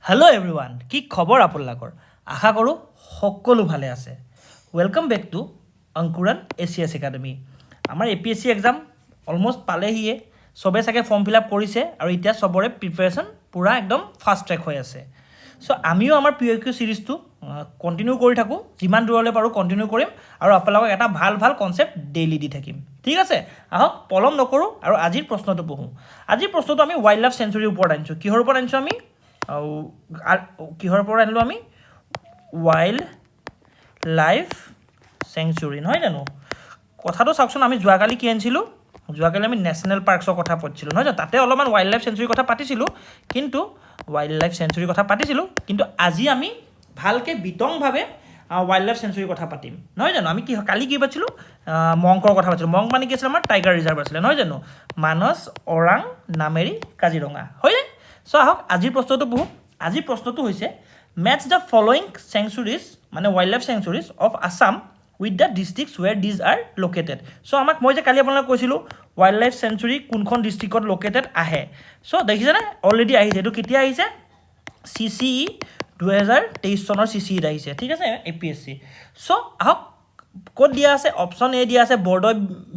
Hello' everyone, কি খবৰ আপোনালোকৰ? আশা কৰোঁ সকলো ভালে আছে। ৱেলকাম বেক টু অংকুৰণ এছিয়াছ একাডেমি। আমাৰ APSC এক্সাম অলমষ্ট পালেহিয়ে। চবে চাগে ফৰ্ম ফিল আপ কৰিছে আৰু এতিয়া চবৰে প্ৰিপেৰেশ্যন পূৰা একদম ফাষ্ট ট্ৰেক হৈ আছে। চ' আমিও আমাৰ PQ ছিৰিজটো কণ্টিনিউ কৰি থাকোঁ, যিমান দূৰলৈ পাৰোঁ কণ্টিনিউ কৰিম আৰু আপোনালোকক এটা ভাল ভাল কনচেপ্ট ডেইলি দি থাকিম। ঠিক আছে, আহক পলম নকৰোঁ আৰু আজিৰ প্ৰশ্নটো পঢ়োঁ। আজিৰ প্ৰশ্নটো আমি ৱাইল্ড লাইফ চেঞ্চুৰীৰ ওপৰত আনিছোঁ। কিহৰ ওপৰত আনিছোঁ আমি? কিহৰ পৰা আনিলোঁ আমি? ৱাইল্ড লাইফ চেংচুৰী, নহয় জানো? কথাটো চাওকচোন, আমি যোৱাকালি কি আনিছিলোঁ? যোৱাকালি আমি নেশ্যনেল পাৰ্কছৰ কথা পাতিছিলোঁ, নহয় জানো? তাতে অলপমান ৱাইল্ড লাইফ চেঞ্চুৰীৰ কথা পাতিছিলোঁ, কিন্তু আজি আমি ভালকৈ বিতংভাৱে ৱাইল্ড লাইফ চেঞ্চুৰীৰ কথা পাতিম, নহয় জানো? আমি কালি কি পাতিছিলোঁ? মংকৰ কথা পাতিছিলোঁ। মংক মানে কি আছিলে? আমাৰ টাইগাৰ ৰিজাৰ্ভ আছিলে, নহয় জানো? মানস, ওৰাং, নামেৰি, কাজিৰঙা, হয়নে? চ' আহক আজিৰ প্ৰশ্নটো পঢ়োঁ। আজিৰ প্ৰশ্নটো হৈছে মেটচ দ্য ফলোয়িং চেংচুৰিজ, মানে wildlife sanctuaries of Assam with the districts where these are located. So' আমাক মই যে কালি আপোনালোকক কৈছিলোঁ ৱাইল্ড লাইফ চেঞ্চুৰী কোনখন ডিষ্ট্ৰিক্টত লোকেটেড আহে। চ' দেখিছেনে? অলৰেডি আহিছে। এইটো কেতিয়া আহিছে? CCE 2023 চনৰ CCEত আহিছে। ঠিক আছে, APSC। চ' আহক ক'ত দিয়া আছে? অপশ্যন A দিয়া আছে Bordoi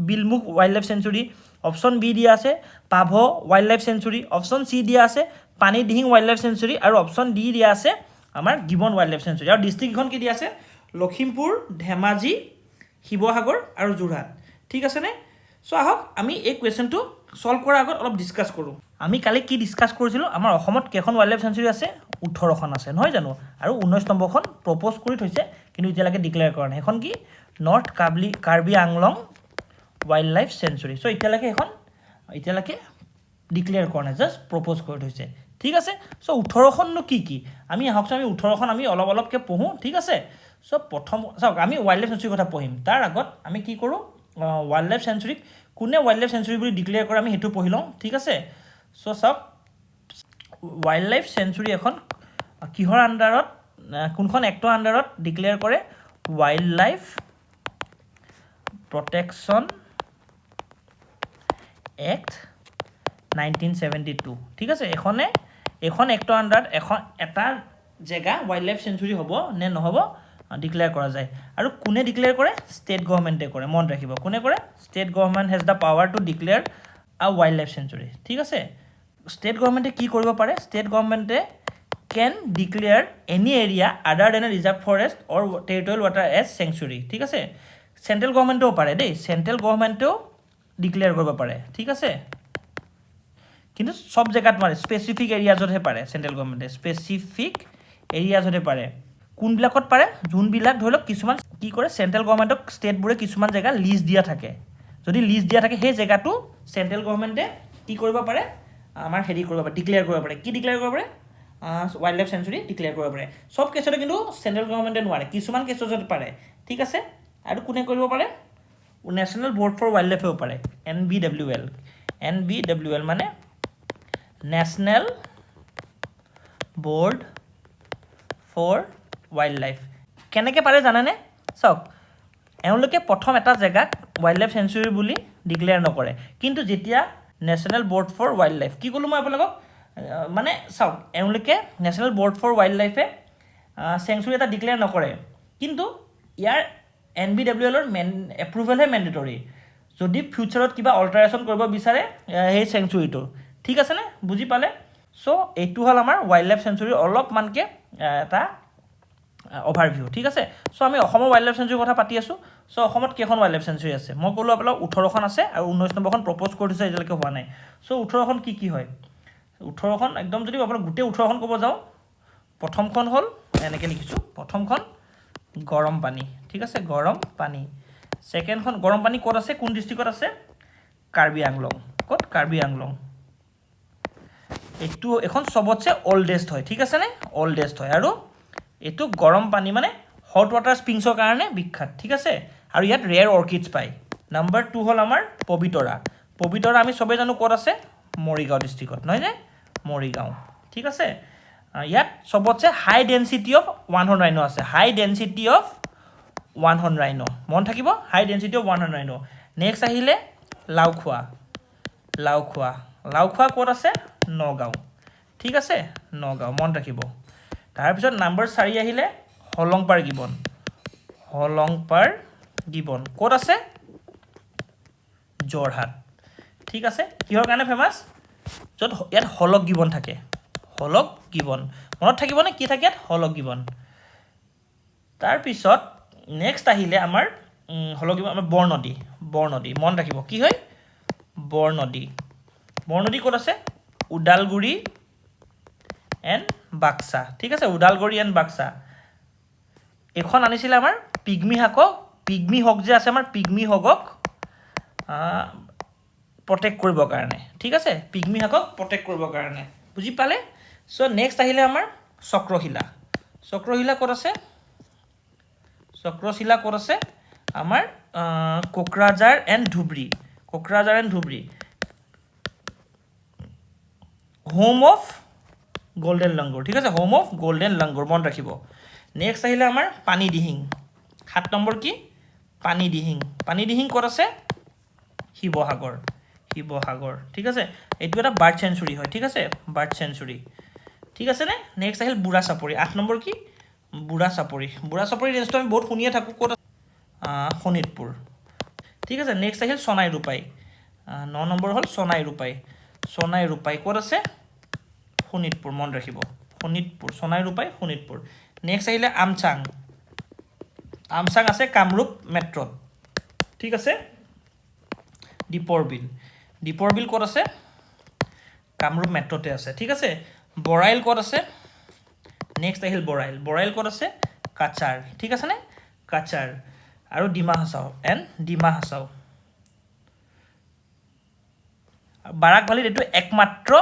Bilmukh wildlife sanctuary, option B দিয়া আছে Pabha wildlife sanctuary, option C দিয়া আছে পানীদিহিং ৱাইল্ড লাইফ চেঞ্চুৰী আৰু অপশ্যন D দিয়া আছে আমাৰ গিবন ৱাইল্ড লাইফ চেঞ্চুৰী। আৰু ডিষ্ট্ৰিক্টকেইখন কি দিয়া আছে? লখিমপুৰ, ধেমাজি, শিৱসাগৰ আৰু যোৰহাট। ঠিক আছেনে? চ' আহক আমি এই কুৱেশ্যনটো ছল্ভ কৰাৰ আগত অলপ ডিছকাছ কৰোঁ। আমি কালি কি ডিছকাছ কৰিছিলোঁ? আমাৰ অসমত কেইখন ৱাইল্ড লাইফ চেঞ্চুৰী আছে? 18খন আছে, নহয় জানো? আৰু 19 নম্বৰখন প্ৰপ'জ কৰি থৈছে, কিন্তু এতিয়ালৈকে ডিক্লেয়াৰ কৰা নাই। সেইখন কি? North Karbi Anglong wildlife sanctuary. So' এতিয়ালৈকে ডিক্লেয়াৰ কৰা নাই, জাষ্ট প্ৰপ'জ কৰি থৈছে। ঠিক আছে, চ' 18খননো কি কি? আমি আহকচোন, আমি 18খন আমি অলপকৈ পঢ়োঁ। ঠিক আছে, চ' প্ৰথম চাওক, আমি ৱাইল্ড লাইফ চেঞ্চুৰীৰ কথা পঢ়িম। তাৰ আগত আমি কি কৰোঁ? ৱাইল্ড লাইফ চেঞ্চুৰীক কোনে ৱাইল্ড লাইফ চেঞ্চুৰী বুলি ডিক্লেয়াৰ কৰে আমি সেইটো পঢ়ি লওঁ। ঠিক আছে, চ' চাওক, ৱাইল্ড লাইফ চেঞ্চুৰী এখন কিহৰ আণ্ডাৰত, কোনখন এক্টৰ আণ্ডাৰত ডিক্লেয়াৰ কৰে? Wild life protection act 1972। ঠিক আছে, এইখন এক্টৰ আণ্ডাৰত এটা জেগা ৱাইল্ড লাইফ চেঞ্চুৰী হ'ব নে নহ'ব ডিক্লেয়াৰ কৰা যায়। আৰু কোনে ডিক্লেয়াৰ কৰে? ষ্টেট গভৰ্ণমেণ্টে কৰে। মনত ৰাখিব, কোনে কৰে? State government has the power to declare a wildlife sanctuary. ঠিক আছে, ষ্টেট গভৰ্ণমেণ্টে কি কৰিব পাৰে? ষ্টেট গভৰ্ণমেণ্টে can declare any area other than a reserve forest or territorial water as sanctuary. ঠিক আছে, চেণ্ট্ৰেল গভৰ্ণমেণ্টেও পাৰে দেই, চেণ্ট্ৰেল গভৰ্ণমেণ্টেও ডিক্লেয়াৰ কৰিব পাৰে। ঠিক আছে, কিন্তু চব জেগাত নোৱাৰে, স্পেচিফিক এৰিয়াজতহে পাৰে চেণ্ট্ৰেল গভৰ্ণমেণ্টে, স্পেচিফিক এৰিয়াজতহে পাৰে। কোনবিলাকত পাৰে? যোনবিলাক ধৰি লওক কিছুমান কি কৰে, চেণ্ট্ৰেল গভৰ্ণমেণ্টক ষ্টেটবোৰে কিছুমান জেগা লিষ্ট দিয়া থাকে। যদি লিষ্ট দিয়া থাকে সেই জেগাটো চেণ্ট্ৰেল গভৰ্ণমেণ্টে কি কৰিব পাৰে? আমাৰ কৰিব পাৰে, ডিক্লেয়াৰ কৰিব পাৰে। কি ডিক্লেয়াৰ কৰিব পাৰে? ৱাইল্ড লাইফ চেঞ্চুৰী ডিক্লেয়াৰ কৰিব পাৰে। চব কেছতে কিন্তু চেণ্ট্ৰেল গভৰ্ণমেণ্টে নোৱাৰে, কিছুমান কেছতে পাৰে। ঠিক আছে, আৰু কোনে কৰিব পাৰে? নেশ্যনেল বৰ্ড ফৰ ৱাইল্ড লাইফেও পাৰে, NBWL মানে national board for wildlife. কেনেকৈ পাৰে জানেনে? চাওক, এওঁলোকে প্ৰথম এটা জেগাক ৱাইল্ড লাইফ চেঞ্চুৰী বুলি ডিক্লেয়াৰ নকৰে, কিন্তু যেতিয়া national board for wildlife, কি ক'লোঁ মই আপোনালোকক? মানে চাওক, এওঁলোকে নেশ্যনেল বৰ্ড ফৰ ৱাইল্ড লাইফে চেঞ্চুৰী এটা ডিক্লেয়াৰ নকৰে, কিন্তু ইয়াৰ NBWLৰ এপ্ৰুভেলহে মেণ্ডেটৰী যদি ফিউচাৰত কিবা অল্টাৰেশ্যন কৰিব বিচাৰে সেই চেঞ্চুৰীটো। ঠিক আছেনে? বুজি পালে? চ' এইটো হ'ল আমাৰ ৱাইল্ড লাইফ চেঞ্চুৰীৰ অলপমানকৈ এটা অভাৰভিউ। ঠিক আছে, চ' আমি অসমৰ ৱাইল্ড লাইফ চেঞ্চুৰীৰ কথা পাতি আছোঁ। চ' অসমত কেইখন ৱাইল্ড লাইফ চেঞ্চুৰী আছে? মই ক'লোঁ আপোনালোক 18খন আছে আৰু 19 নম্বৰখন প্ৰপ'জ কৰি দিছে, এতিয়ালৈকে হোৱা নাই। চ' 18খন কি হয়? 18খন একদম যদি আপোনাক গোটেই 18খন ক'ব যাওঁ, প্ৰথমখন হ'ল এনেকৈ লিখিছোঁ, প্ৰথমখন গৰম পানী। ঠিক আছে, গৰম পানী। ছেকেণ্ডখন গৰম পানী ক'ত আছে? কোন ডিষ্ট্ৰিক্টত আছে? কাৰ্বি আংলং। ক'ত? কাৰ্বি আংলং। এখন চবতছে অল্ডেষ্ট হয়। ঠিক আছেনে? অল্ডেষ্ট হয়, আৰু এইটো গৰম পানী মানে হট ৱাটাৰ স্প্ৰিংছৰ কাৰণে বিখ্যাত। ঠিক আছে, আৰু ইয়াত ৰেয়াৰ অৰ্কিডছ পায়। নাম্বাৰ 2 হ'ল আমাৰ পবিতৰা। পবিতৰা আমি চবেই জানো ক'ত আছে? মৰিগাঁও ডিষ্ট্ৰিক্টত, নহয়নে? মৰিগাঁও। ঠিক আছে, ইয়াত চবতছে high density of one horn rhino আছে। High density of one horn rhino, মন থাকিব, high density of one horn rhino. Next আহিলে লাওখোৱা। লাওখোৱা ক'ত আছে? নগাঁও। ঠিক আছে নগাঁও মন ৰাখিব তাৰপিছত নম্বৰ 4 আহিলে হলংপাৰ গিবন ক'ত আছে যোৰহাট ঠিক আছে কিহৰ কাৰণে ফেমাছ য'ত ইয়াত হলক গিবন থাকে হলক গিবন মনত থাকিবনে কি থাকে ইয়াত হলক গিবন তাৰপিছত নেক্সট আহিলে আমাৰ হলক গিবন আমাৰ বৰনদী মন ৰাখিব কি হয় বৰনদী ক'ত আছে ওদালগুৰি এণ্ড বাক্সা ঠিক আছে ওদালগুৰি এণ্ড বাক্সা এখন আনিছিলে আমাৰ পিগমি হক যে আছে আমাৰ পিগমি হকক প্ৰটেক্ট কৰিবৰ কাৰণে ঠিক আছে পিগমি হকক প্ৰটেক্ট কৰিবৰ কাৰণে বুজি পালে চ' নেক্সট আহিলে আমাৰ চক্ৰশিলা ক'ত আছে আমাৰ Kokrajhar and Dhubri home of golden langur ঠিক আছে হোম অফ গোল্ডেন লাংগুৰ মন ৰাখিব নেক্সট আহিলে আমাৰ পানীদিহিং 7 নম্বৰ কি পানীদিহিং ক'ত আছে শিৱসাগৰ ঠিক আছে এইটো এটা বাৰ্ড চেঞ্চুৰী হয় ঠিক আছে বাৰ্ড চেঞ্চুৰী ঠিক আছে নে নেক্সট আহিল বুঢ়া চাপৰি 8 নম্বৰ কি বুঢ়া চাপৰি ৰেঞ্জটো আমি বহুত শুনিয়ে থাকোঁ ক'ত শোণিতপুৰ ঠিক আছে নেক্সট আহিল সোণাই ৰূপাই 9 নম্বৰ হ'ল সোণাই ৰূপাই ক'ত আছে শোণিতপুৰ মন ৰাখিব সোণাই ৰূপাই শোণিতপুৰ নেক্সট আহিলে আমচাং আছে কামৰূপ মেট্ৰত ঠিক আছে দীপৰ বিল ক'ত আছে কামৰূপ মেট্ৰতে আছে ঠিক আছে বৰাইল ক'ত আছে নেক্সট আহিল বৰাইল ক'ত আছে কাছাৰ ঠিক আছে নে কাছাৰ আৰু ডিমা হাছাও বাৰাক ভেলীত এইটো একমাত্ৰ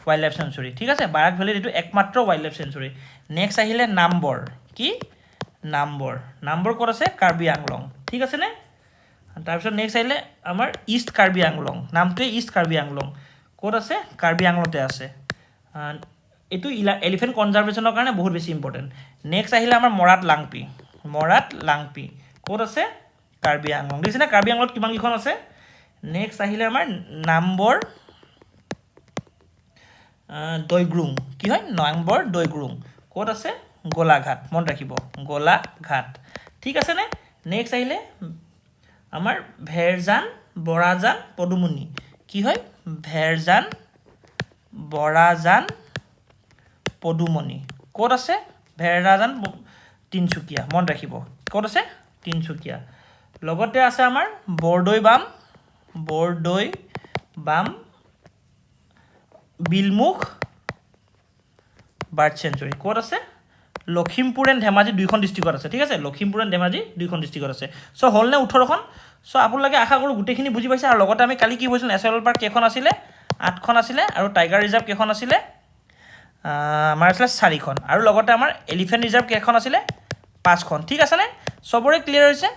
ৱাইল্ড লাইফ চেঞ্চুৰী ঠিক আছে বাৰাক ভেলীত এইটো একমাত্ৰ ৱাইল্ড লাইফ চেঞ্চুৰী নেক্সট আহিলে নাম্বৰ ক'ত আছে কাৰ্বি আংলং ঠিক আছে নে তাৰপিছত নেক্সট আহিলে আমাৰ ইষ্ট কাৰ্বি আংলং নামটোৱে ইষ্ট কাৰ্বি আংলং ক'ত আছে কাৰ্বি আংলঙতে আছে এইটো এলিফেণ্ট কনজাৰ্ভেশ্যনৰ কাৰণে বহুত বেছি ইম্পৰ্টেণ্ট নেক্সট আহিলে আমাৰ মৰাট লাংপি ক'ত আছে কাৰ্বি আংলং দেখিছেনে কাৰ্বি আংলঙত কিমানকেইখন আছে নেক্সট আহিলে আমাৰ নম্বৰ দৈগ্ৰুং কি হয় নম্বৰ দৈগ্ৰুং ক'ত আছে গোলাঘাট মন ৰাখিব গোলাঘাট ঠিক আছেনে নেক্সট আহিলে আমাৰ ভেৰজান বৰাজান পদুমণি কি হয় ভেৰজান বৰাজান পদুমণি ক'ত আছে ভেৰজান তিনিচুকীয়া মন ৰাখিব ক'ত আছে তিনিচুকীয়া লগতে আছে আমাৰ বৰদৈ বাম বিলমুখ বাৰ্ড চেঞ্চুৰী ক'ত আছে লখিমপুৰ এণ্ড ধেমাজি 2খন ডিষ্ট্ৰিক্টত আছে ঠিক আছে লখিমপুৰ এণ্ড ধেমাজি 2খন ডিষ্ট্ৰিক্টত আছে চ' হ'লনে 18খন চ' আপোনালোকে আশা কৰোঁ গোটেইখিনি বুজি পাইছে আৰু লগতে আমি কালি কি কৈছিলোঁ নেশ্যনেল পাৰ্ক কেইখন আছিলে 8খন আছিলে আৰু টাইগাৰ ৰিজাৰ্ভ কেইখন আছিলে আমাৰ আছিলে 4খন আৰু লগতে আমাৰ এলিফেণ্ট ৰিজাৰ্ভ কেইখন আছিলে 5খন ঠিক আছেনে চবৰে ক্লিয়াৰ হৈছে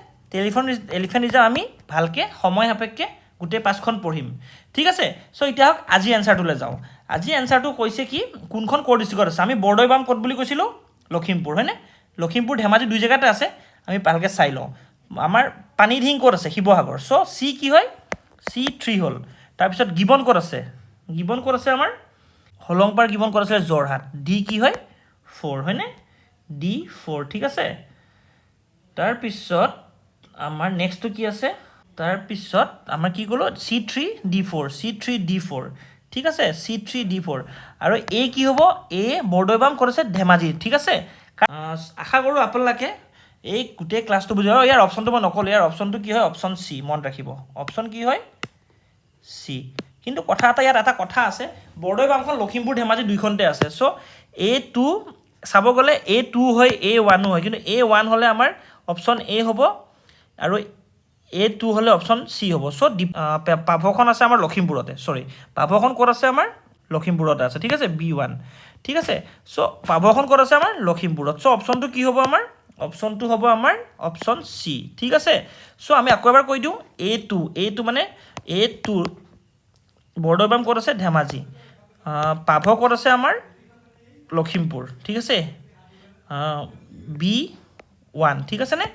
এলিফেণ্ট ৰিজাৰ্ভ আমি ভালকৈ সময় সাপেক্ষে গোটেই 5খন পঢ়িম ঠিক আছে চ' এতিয়া হওক আজি এনচাৰটোলৈ যাওঁ আজি এনচাৰটো কৈছে কি কোনখন ক'ৰ ডিষ্ট্ৰিক্টত আছে আমি বৰদৈ বাম ক'ত বুলি কৈছিলোঁ লখিমপুৰ হয়নে লখিমপুৰ ধেমাজি 2 জেগাতে আছে আমি ভালকৈ চাই লওঁ আমাৰ পানীদিহিং ক'ত আছে শিৱসাগৰ চ' চি কি হয় C3 হ'ল তাৰপিছত গিবন ক'ত আছে আমাৰ হলংপাৰ গিবন ক'ত আছিলে যোৰহাট ডি কি হয় 4 হয়নে D4 ঠিক আছে তাৰপিছত আমাৰ নেক্সটটো কি আছে তাৰপিছত আমাৰ কি ক'লোঁ C3D4 ঠিক আছে C3D4 আৰু এ কি হ'ব এ বৰদৈ বাম ক'ত আছে ধেমাজি ঠিক আছে আশা কৰোঁ আপোনালোকে এই গোটেই ক্লাছটো বুজি আৰু ইয়াৰ অপশ্যনটো মই নক'লোঁ ইয়াৰ অপশ্যনটো কি হয় অপশ্যন চি মনত ৰাখিব অপশ্যন কি হয় চি কিন্তু ইয়াত এটা কথা আছে বৰদৈ বামখন লখিমপুৰ ধেমাজি 2খনতে আছে চ' A2 চাব গ'লে A2 হয় A1 হয় কিন্তু A1 হ'লে আমাৰ অপশ্যন এ হ'ব আৰু A2 হ'লে অপশ্যন চি হ'ব চ' পাভখন আছে আমাৰ লখিমপুৰতে পাভখন ক'ত আছে আমাৰ লখিমপুৰতে আছে ঠিক আছে B1 ঠিক আছে চ' পাভখন ক'ত আছে আমাৰ লখিমপুৰত চ' অপশ্যনটো কি হ'ব আমাৰ অপশ্যনটো হ'ব আমাৰ অপশ্যন চি ঠিক আছে চ' আমি আকৌ এবাৰ কৈ দিওঁ A2 মানে A2 বৰদৈ বাম ক'ত আছে ধেমাজি পাভ ক'ত আছে আমাৰ লখিমপুৰ ঠিক আছে B1 ঠিক আছেনে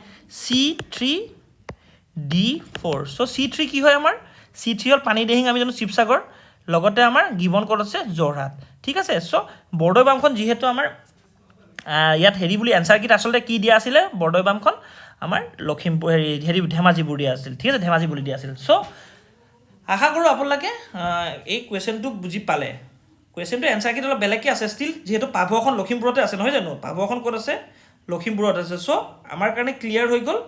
C3D4 চ' C3 কি হয় আমাৰ C3 হ'ল পানীদিহিং আমি জানো শিৱসাগৰ লগতে আমাৰ গিবন ক'ত আছে যোৰহাট ঠিক আছে চ' বৰদৈবামখন যিহেতু আমাৰ ইয়াত হেৰি বুলি এনচাৰ কিট আচলতে কি দিয়া আছিলে বৰদৈবামখন আমাৰ লখিমপুৰ হেৰি ধেমাজিবোৰ দিয়া আছিল ঠিক আছে ধেমাজি বুলি দিয়া আছিল চ' আশা কৰোঁ আপোনালোকে এই কুৱেশ্যনটো বুজি পালে কুৱেশ্যনটো এনচাৰ কিট অলপ বেলেগকৈ আছে ষ্টিল যিহেতু পাভৰখন লখিমপুৰতে আছে নহয় জানো পাভৰখন ক'ত আছে লখিমপুৰত আছে চ' আমাৰ কাৰণে ক্লিয়াৰ হৈ গ'ল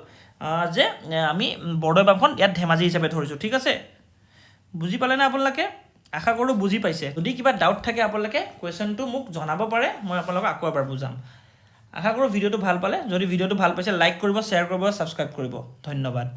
যে আমি বৰদৈবামখন ইয়াত ধেমাজি হিচাপে ধৰিছোঁ ঠিক আছে বুজি পালেনে আপোনালোকে আশা কৰোঁ বুজি পাইছে যদি কিবা ডাউট থাকে আপোনালোকে কুৱেশ্যনটো মোক জনাব পাৰে মই আপোনালোকক আকৌ এবাৰ বুজাম আশা কৰোঁ ভিডিঅ'টো ভাল পালে যদি ভিডিঅ'টো ভাল পাইছে লাইক কৰিব শ্বেয়াৰ কৰিব ছাবস্ক্ৰাইব কৰিব ধন্যবাদ